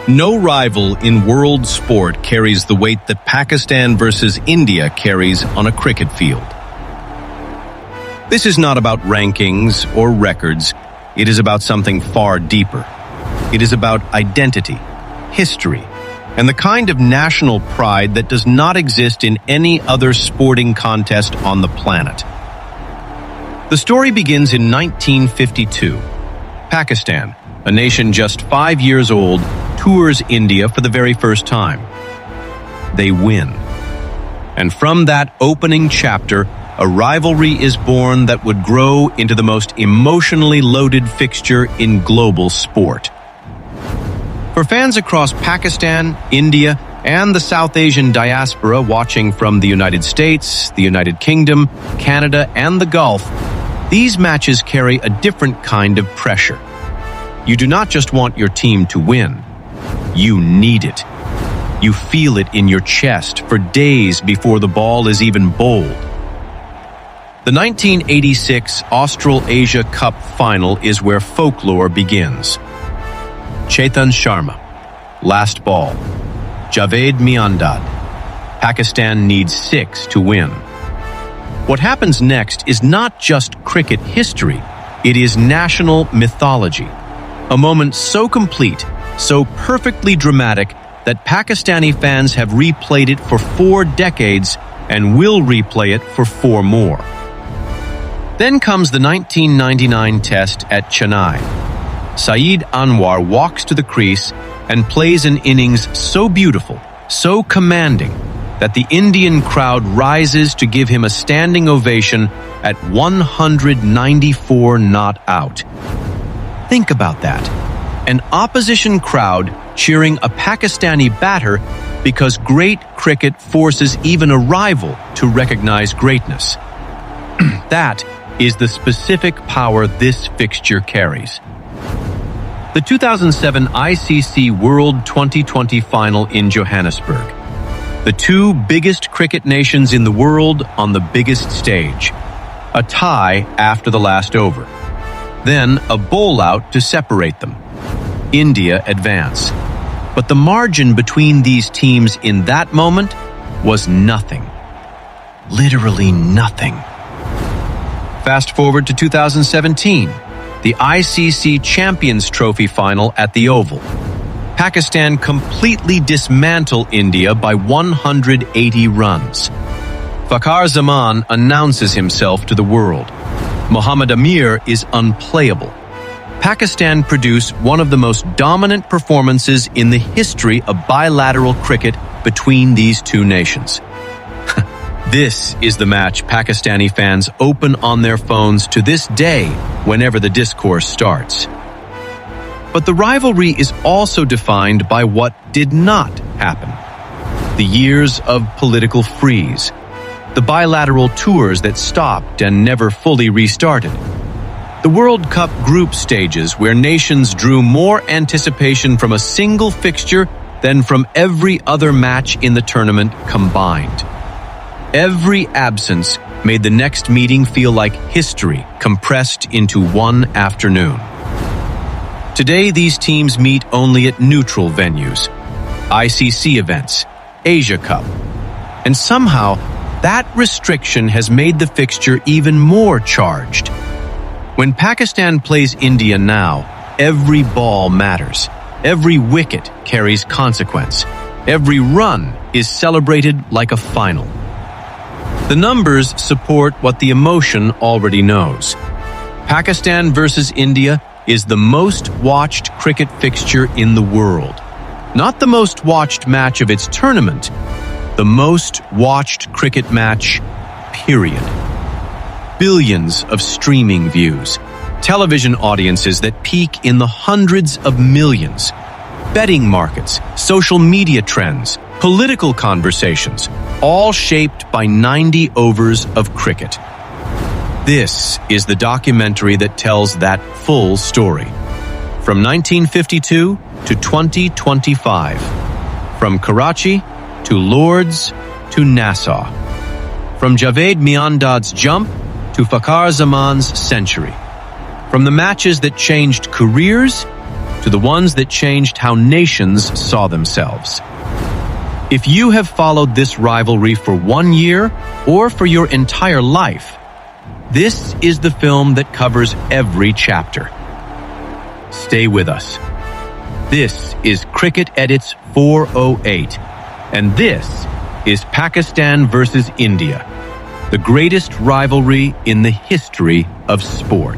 No rival in world sport carries the weight that Pakistan versus India carries on a cricket field. This is not about rankings or records. It is about something far deeper. It is about identity, history, and the kind of national pride that does not exist in any other sporting contest on the planet. The story begins in 1952. Pakistan, a nation just 5 years old, tours India for the very first time. They win. And from that opening chapter, a rivalry is born that would grow into the most emotionally loaded fixture in global sport. For fans across Pakistan, India, and the South Asian diaspora watching from the United States, the United Kingdom, Canada, and the Gulf, these matches carry a different kind of pressure. You do not just want your team to win. You need it. You feel it in your chest for days before the ball is even bowled. The 1986 Austral-Asia Cup final is where folklore begins. Chetan Sharma, last ball. Javed Miandad. Pakistan needs 6 to win. What happens next is not just cricket history, it is national mythology. A moment so complete, so perfectly dramatic, that Pakistani fans have replayed it for 4 decades and will replay it for 4 more. Then comes the 1999 test at Chennai. Saeed Anwar walks to the crease and plays an innings so beautiful, so commanding, that the Indian crowd rises to give him a standing ovation at 194 not out. Think about that. An opposition crowd cheering a Pakistani batter because great cricket forces even a rival to recognize greatness. That is the specific power this fixture carries. The 2007 ICC World T20 final in Johannesburg. The 2 biggest cricket nations in the world on the biggest stage. A tie after the last over. Then a bowl-out to separate them. India advance. But the margin between these teams in that moment was nothing. Literally nothing. Fast forward to 2017, the ICC Champions Trophy final at the Oval. Pakistan completely dismantle India by 180 runs. Fakhar Zaman announces himself to the world. Mohammad Amir is unplayable. Pakistan produce one of the most dominant performances in the history of bilateral cricket between these 2 nations. This is the match Pakistani fans open on their phones to this day whenever the discourse starts. But the rivalry is also defined by what did not happen. The years of political freeze. The bilateral tours that stopped and never fully restarted. The World Cup group stages where nations drew more anticipation from a single fixture than from every other match in the tournament combined. Every absence made the next meeting feel like history compressed into one afternoon. Today, these teams meet only at neutral venues, ICC events, Asia Cup, and somehow that restriction has made the fixture even more charged. When Pakistan plays India now, every ball matters. Every wicket carries consequence. Every run is celebrated like a final. The numbers support what the emotion already knows. Pakistan versus India is the most watched cricket fixture in the world. Not the most watched match of its tournament, the most watched cricket match, period. Billions of streaming views, television audiences that peak in the hundreds of millions, betting markets, social media trends, political conversations, all shaped by 90 overs of cricket. This is the documentary that tells that full story. From 1952 to 2025. From Karachi to Lords to Nassau. From Javed Miandad's jump to Fakhar Zaman's century. From the matches that changed careers to to the ones that changed how nations saw themselves. If you have followed this rivalry for 1 year or for your entire life, this is the film that covers every chapter. Stay with us. This is Cricket Edits 408, and this is Pakistan versus India, the greatest rivalry in the history of sport.